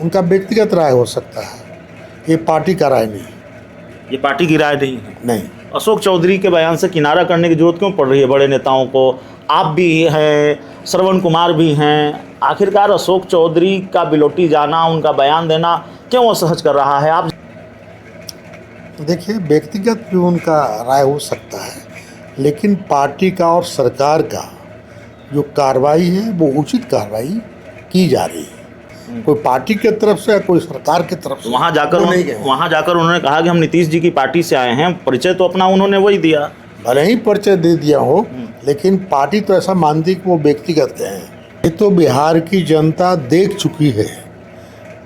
उनका व्यक्तिगत राय हो सकता है, ये पार्टी का राय नहीं। ये पार्टी की राय नहीं है। नहीं, अशोक चौधरी के बयान से किनारा करने की जरूरत क्यों पड़ रही है बड़े नेताओं को? आप भी हैं, श्रवण कुमार भी हैं, आखिरकार अशोक चौधरी का बिलोटी जाना, उनका बयान देना क्यों असहज कर रहा है? आप देखिए, व्यक्तिगत भी उनका राय हो सकता है, लेकिन पार्टी का और सरकार का जो कार्रवाई है वो उचित कार्रवाई की जा रही है। कोई पार्टी की तरफ से, कोई सरकार की तरफ से वहाँ नहीं जाकर उन्होंने कहा कि हम नीतीश जी की पार्टी से आए हैं। परिचय तो अपना उन्होंने वही दिया। भले ही परिचय दे दिया हो, लेकिन पार्टी तो ऐसा मानती कि वो व्यक्तिगत हैं। ये तो बिहार की जनता देख चुकी है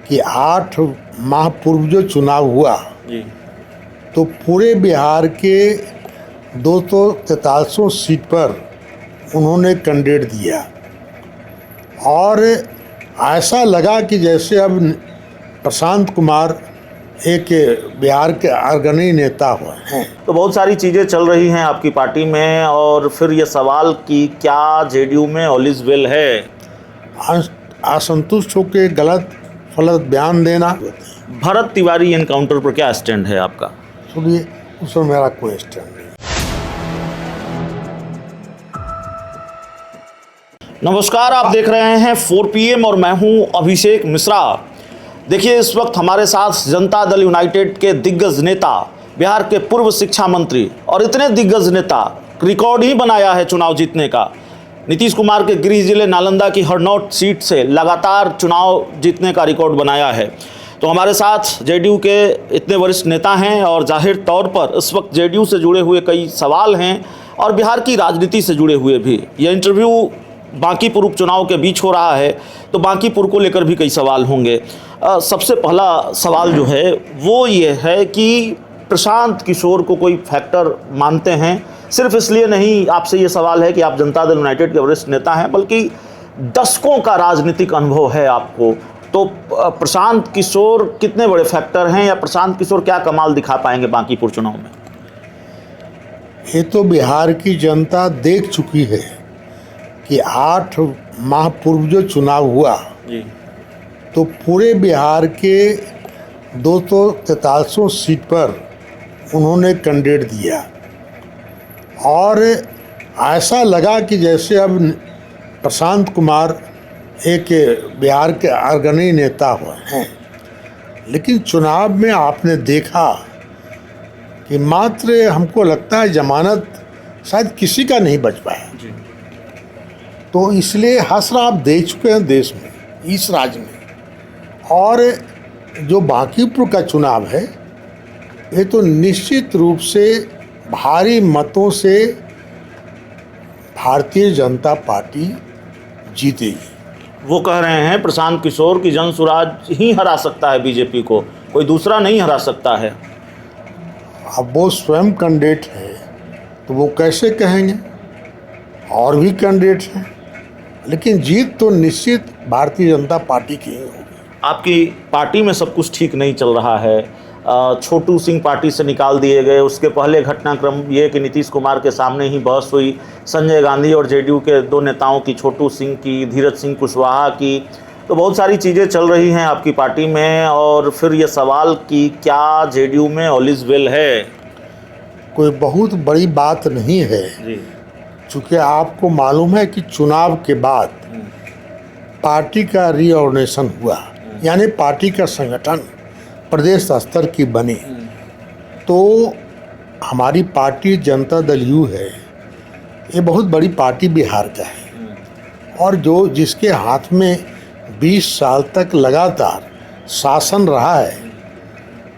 कि 8 माह पूर्व जो चुनाव हुआ जी। तो पूरे बिहार के 243 सीट पर उन्होंने कैंडिडेट दिया और ऐसा लगा कि जैसे अब प्रशांत कुमार एक बिहार के अग्रणी नेता हुए हैं। तो बहुत सारी चीज़ें चल रही हैं आपकी पार्टी में, और फिर ये सवाल कि क्या जेडीयू में ऑल इज वेल है? असंतुष्ट होकर गलत फलत बयान देना। भरत तिवारी एनकाउंटर पर क्या स्टैंड है आपका? सुनिए, उसमें मेरा कोई स्टैंड नहीं। नमस्कार, आप देख रहे हैं 4 PM और मैं हूं अभिषेक मिश्रा। देखिए, इस वक्त हमारे साथ जनता दल यूनाइटेड के दिग्गज नेता, बिहार के पूर्व शिक्षा मंत्री और इतने दिग्गज नेता, रिकॉर्ड ही बनाया है चुनाव जीतने का। नीतीश कुमार के गृह जिले नालंदा की हरनौत सीट से लगातार चुनाव जीतने का रिकॉर्ड बनाया है। तो हमारे साथ जेडीयू के इतने वरिष्ठ नेता हैं और जाहिर तौर पर इस वक्त जेडीयू से जुड़े हुए कई सवाल हैं और बिहार की राजनीति से जुड़े हुए भी। यह इंटरव्यू बांकीपुर उपचुनाव के बीच हो रहा है, तो बांकीपुर को लेकर भी कई सवाल होंगे। सबसे पहला सवाल जो है वो ये है कि प्रशांत किशोर को कोई फैक्टर मानते हैं? सिर्फ इसलिए नहीं, आपसे ये सवाल है कि आप जनता दल यूनाइटेड के वरिष्ठ नेता हैं, बल्कि दशकों का राजनीतिक अनुभव है आपको। तो प्रशांत किशोर कितने बड़े फैक्टर हैं, या प्रशांत किशोर क्या कमाल दिखा पाएंगे बांकीपुर चुनाव में? ये तो बिहार की जनता देख चुकी है कि 8 माह पूर्व जो चुनाव हुआ जी। तो पूरे बिहार के 243 सीट पर उन्होंने कैंडिडेट दिया और ऐसा लगा कि जैसे अब प्रशांत कुमार एक बिहार के अग्रणी नेता हुए हैं। लेकिन चुनाव में आपने देखा कि मात्र हमको लगता है जमानत शायद किसी का नहीं बच पाया। तो इसलिए हसरा आप देख चुके हैं देश में, इस राज्य में। और जो बांकीपुर का चुनाव है, ये तो निश्चित रूप से भारी मतों से भारतीय जनता पार्टी जीतेगी। वो कह रहे हैं प्रशांत किशोर की जन सुराज ही हरा सकता है बीजेपी को, कोई दूसरा नहीं हरा सकता है। अब वो स्वयं कैंडिडेट है तो वो कैसे कहेंगे? और भी कैंडिडेट हैं, लेकिन जीत तो निश्चित भारतीय जनता पार्टी की ही होगी। आपकी पार्टी में सब कुछ ठीक नहीं चल रहा है। छोटू सिंह पार्टी से निकाल दिए गए। उसके पहले घटनाक्रम ये कि नीतीश कुमार के सामने ही बहस हुई संजय गांधी और जेडीयू के 2 नेताओं की, छोटू सिंह की, धीरज सिंह कुशवाहा की। तो बहुत सारी चीज़ें चल रही हैं आपकी पार्टी में, और फिर ये सवाल कि क्या जेडीयू में ऑल इज वेल है? कोई बहुत बड़ी बात नहीं है जी। चूँकि आपको मालूम है कि चुनाव के बाद पार्टी का रीऑर्गेनाइजेशन हुआ, यानी पार्टी का संगठन प्रदेश स्तर की बनी। तो हमारी पार्टी जनता दल यू है, ये बहुत बड़ी पार्टी बिहार का है, और जो जिसके हाथ में 20 साल तक लगातार शासन रहा है।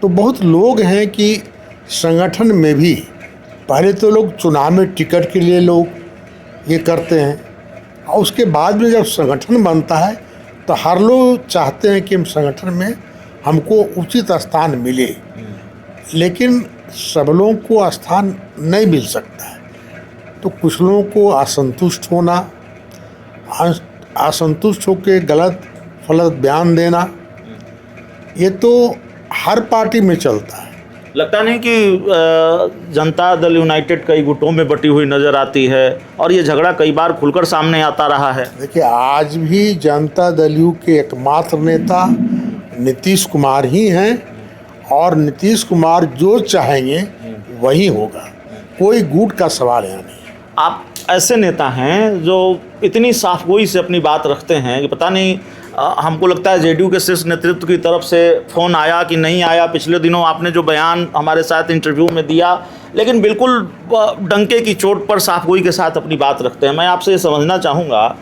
तो बहुत लोग हैं कि संगठन में भी पहले तो लोग चुनाव में टिकट के लिए लोग ये करते हैं, और उसके बाद में जब संगठन बनता है तो हर लोग चाहते हैं कि हम संगठन में हमको उचित स्थान मिले, लेकिन सब लोगों को स्थान नहीं मिल सकता है। तो कुछ लोगों को असंतुष्ट होना, असंतुष्ट होकर गलत फलत बयान देना, ये तो हर पार्टी में चलता है। लगता नहीं कि जनता दल यूनाइटेड कई गुटों में बटी हुई नज़र आती है, और ये झगड़ा कई बार खुलकर सामने आता रहा है? देखिए, आज भी जनता दल यू के एकमात्र नेता नीतीश कुमार ही हैं और नीतीश कुमार जो चाहेंगे वही होगा, कोई गुट का सवाल यहाँ नहीं। आप ऐसे नेता हैं जो इतनी साफगोई से अपनी बात रखते हैं कि पता नहीं, हमको लगता है जेडीयू के शीर्ष नेतृत्व की तरफ से फ़ोन आया कि नहीं आया। पिछले दिनों आपने जो बयान हमारे साथ इंटरव्यू में दिया, लेकिन बिल्कुल डंके की चोट पर साफगोई के साथ अपनी बात रखते हैं। मैं आपसे ये समझना चाहूँगा,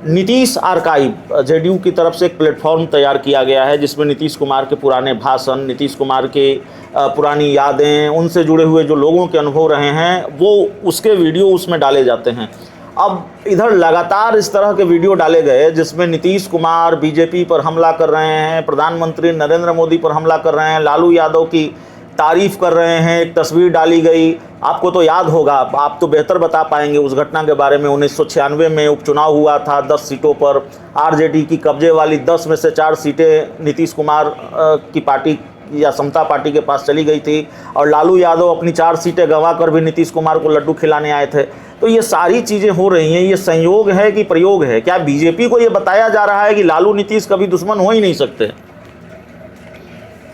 नीतीश आर्काइव जेडीयू की तरफ से एक प्लेटफॉर्म तैयार किया गया है जिसमें नीतीश कुमार के पुराने भाषण, नीतीश कुमार के पुरानी यादें, उनसे जुड़े हुए जो लोगों के अनुभव रहे हैं वो उसके वीडियो उसमें डाले जाते हैं। अब इधर लगातार इस तरह के वीडियो डाले गए जिसमें नीतीश कुमार बीजेपी पर हमला कर रहे हैं, प्रधानमंत्री नरेंद्र मोदी पर हमला कर रहे हैं, लालू यादव की तारीफ कर रहे हैं। एक तस्वीर डाली गई, आपको तो याद होगा, आप तो बेहतर बता पाएंगे उस घटना के बारे में। 1996 में उपचुनाव हुआ था, 10 सीटों पर आरजेडी की कब्जे वाली 10 में से 4 सीटें नीतीश कुमार की पार्टी या समता पार्टी के पास चली गई थी और लालू यादव अपनी 4 सीटें गंवा कर भी नीतीश कुमार को लड्डू खिलाने आए थे। तो ये सारी चीज़ें हो रही हैं, ये संयोग है कि प्रयोग है? क्या बीजेपी को ये बताया जा रहा है कि लालू नीतीश कभी दुश्मन हो ही नहीं सकते?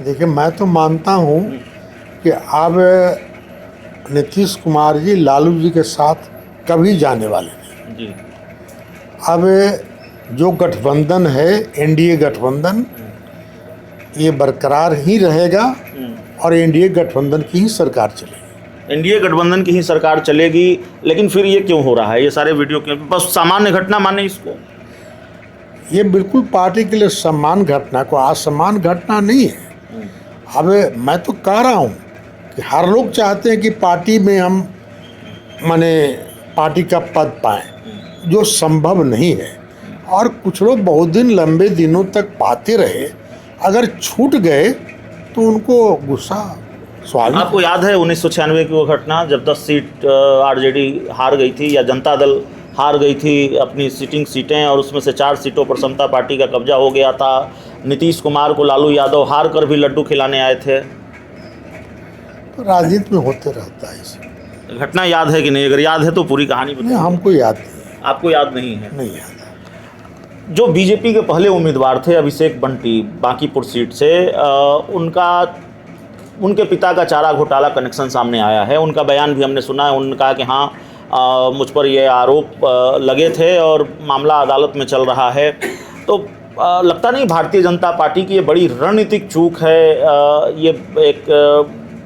देखिए, मैं तो मानता हूँ कि अब नीतीश कुमार जी लालू जी के साथ कभी जाने वाले नहीं जी। अब जो गठबंधन है, एनडीए गठबंधन, ये बरकरार ही रहेगा और एनडीए गठबंधन की ही सरकार चलेगी। एनडीए गठबंधन की ही सरकार चलेगी, लेकिन फिर ये क्यों हो रहा है? ये सारे वीडियो क्यों? बस सामान्य घटना माने इसको? ये बिल्कुल पार्टी के लिए सम्मान घटना को असम्मान घटना नहीं है। अब मैं तो कह रहा हूँ कि हर लोग चाहते हैं कि पार्टी में हम माने पार्टी का पद पाएं, जो संभव नहीं है। और कुछ लोग बहुत दिन लंबे दिनों तक पाते रहे, अगर छूट गए तो उनको गुस्सा स्वाभाविक। आपको याद है 1996 की वो घटना जब 10 सीट आरजेडी हार गई थी या जनता दल हार गई थी अपनी सिटिंग सीटें, और उसमें से 4 सीटों पर समता पार्टी का कब्जा हो गया था। नीतीश कुमार को लालू यादव हार कर भी लड्डू खिलाने आए थे। तो राजनीति में होते रहता है इसे। घटना याद है कि नहीं? अगर याद है तो पूरी कहानी नहीं, बताइए। हमको याद नहीं। आपको याद नहीं है? नहीं याद है। जो बीजेपी के पहले उम्मीदवार थे अभिषेक बंटी बांकीपुर सीट से, उनके पिता का चारा घोटाला कनेक्शन सामने आया है। उनका बयान भी हमने सुना है। उन्होंने कहा कि हाँ, मुझ पर ये आरोप लगे थे और मामला अदालत में चल रहा है। तो लगता नहीं भारतीय जनता पार्टी की ये बड़ी रणनीतिक चूक है, ये एक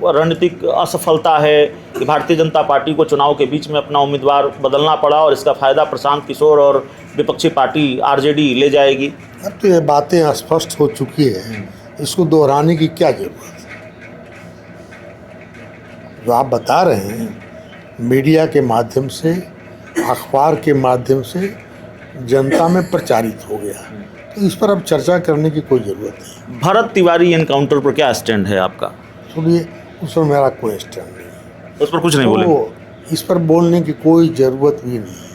रणनीतिक असफलता है कि भारतीय जनता पार्टी को चुनाव के बीच में अपना उम्मीदवार बदलना पड़ा और इसका फ़ायदा प्रशांत किशोर और विपक्षी पार्टी आरजेडी ले जाएगी? अब तो ये बातें स्पष्ट हो चुकी है, इसको दोहराने की क्या जरूरत है? जो आप बता रहे हैं मीडिया के माध्यम से, अखबार के माध्यम से जनता में प्रचारित हो गया, तो इस पर अब चर्चा करने की कोई ज़रूरत नहीं। भरत तिवारी एनकाउंटर पर क्या स्टैंड है आपका? सुनिए, उस पर मेरा कोई स्टैंड नहीं है। उस पर कुछ नहीं बोले? तो इस पर बोलने की कोई ज़रूरत भी नहीं है।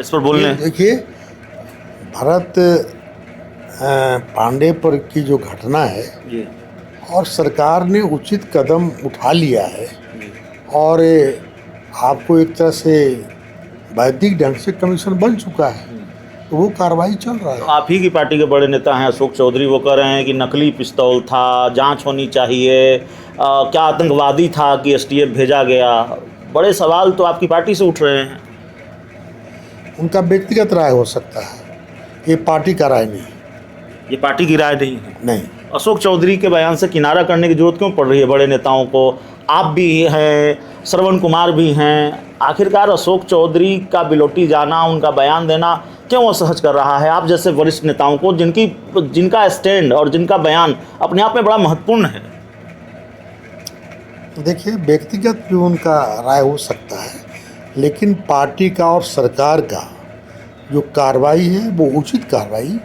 इस पर बोलने, देखिए, भरत पांडे पर की जो घटना है जी, और सरकार ने उचित कदम उठा लिया है और आपको एक तरह से वैदिक ढंग से कमीशन बन चुका है, तो वो कार्रवाई चल रहा है। आप ही की पार्टी के बड़े नेता हैं अशोक चौधरी, वो कह रहे हैं कि नकली पिस्तौल था, जांच होनी चाहिए, क्या आतंकवादी था कि एसटीएफ भेजा गया? बड़े सवाल तो आपकी पार्टी से उठ रहे हैं। उनका व्यक्तिगत राय हो सकता है, ये पार्टी का राय नहीं। ये पार्टी की राय नहीं है? नहीं। अशोक चौधरी के बयान से किनारा करने की जरूरत क्यों पड़ रही है बड़े नेताओं को? आप भी हैं, श्रवण कुमार भी हैं, आखिरकार अशोक चौधरी का बिलोटी जाना, उनका बयान देना क्यों असहज कर रहा है आप जैसे वरिष्ठ नेताओं को, जिनका स्टैंड और जिनका बयान अपने आप में बड़ा महत्वपूर्ण है? देखिए, व्यक्तिगत भी उनका राय हो सकता है, लेकिन पार्टी का और सरकार का जो कार्रवाई है वो उचित कार्रवाई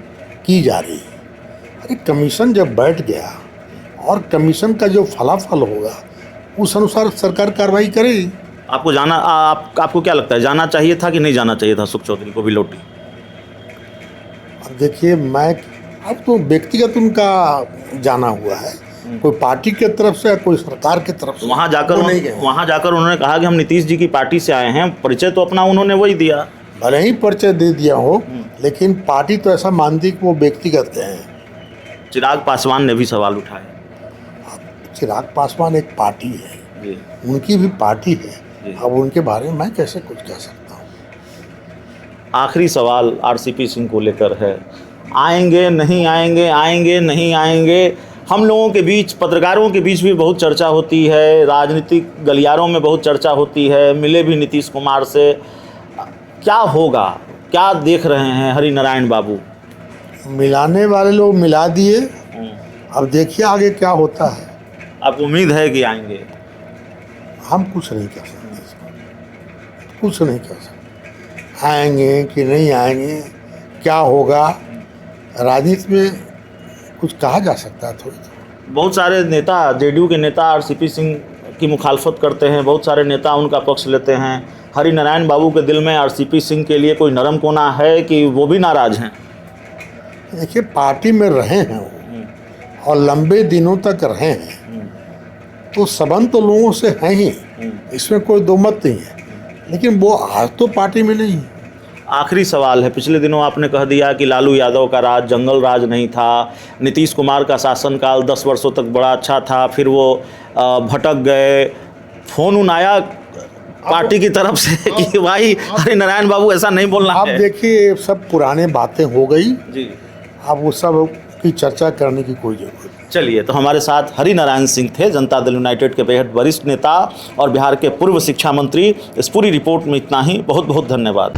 की जा रही है। अरे कमीशन जब बैठ गया और कमीशन का जो फलाफल होगा उस अनुसार सरकार कार्रवाई करेगी। आपको जाना, आपको क्या लगता है, जाना चाहिए था कि नहीं जाना चाहिए था अशोक चौधरी को बिलोटी? अब देखिए, मैं अब तो व्यक्तिगत उनका जाना हुआ है, कोई पार्टी की तरफ से, कोई सरकार की तरफ से। वहाँ जाकर उन्होंने कहा कि हम नीतीश जी की पार्टी से आए हैं, परिचय तो अपना उन्होंने वही दिया। भले ही परिचय दे दिया हो, लेकिन पार्टी तो ऐसा मानती कि वो व्यक्तिगत गए हैं। चिराग पासवान ने भी सवाल उठाए। चिराग पासवान एक पार्टी है, जी उनकी भी पार्टी जी। है। अब उनके बारे में मैं कैसे कुछ कह सकता हूँ। आखिरी सवाल आरसीपी सिंह को लेकर है, आएंगे नहीं आएंगे, आएंगे नहीं आएंगे। हम लोगों के बीच, पत्रकारों के बीच भी बहुत चर्चा होती है, राजनीतिक गलियारों में बहुत चर्चा होती है, मिले भी नीतीश कुमार से। क्या होगा, क्या देख रहे हैं हरि नारायण बाबू? मिलाने वाले लोग मिला दिए, अब देखिए आगे क्या होता है। आपको उम्मीद है कि आएंगे? हम कुछ नहीं कह सकते इसमें, कुछ नहीं कह सकते। आएंगे कि नहीं आएंगे, क्या होगा, राजनीति में कुछ कहा जा सकता है थोड़ी थोड़ी। बहुत सारे नेता, जेडीयू के नेता आरसीपी सिंह की मुखालफत करते हैं, बहुत सारे नेता उनका पक्ष लेते हैं। हरि नारायण बाबू के दिल में आरसीपी सिंह के लिए कोई नरम कोना है कि वो भी नाराज हैं? देखिए, पार्टी में रहे हैं वो और लंबे दिनों तक रहे हैं, तो संबंध तो लोगों से हैं ही, इसमें कोई दो मत नहीं है, लेकिन वो आज तो पार्टी में नहीं है। आखिरी सवाल है, पिछले दिनों आपने कह दिया कि लालू यादव का राज जंगल राज नहीं था, नीतीश कुमार का शासनकाल 10 वर्षों तक बड़ा अच्छा था, फिर वो भटक गए। फोन आया पार्टी की तरफ से कि भाई हरि नारायण बाबू ऐसा नहीं बोलना अब है। देखिए, सब पुराने बातें हो गई, जी अब वो सब की चर्चा करने की कोई जरूरत नहीं। चलिए, तो हमारे साथ हरि नारायण सिंह थे, जनता दल यूनाइटेड के बेहद वरिष्ठ नेता और बिहार के पूर्व शिक्षा मंत्री। इस पूरी रिपोर्ट में इतना ही। बहुत बहुत धन्यवाद।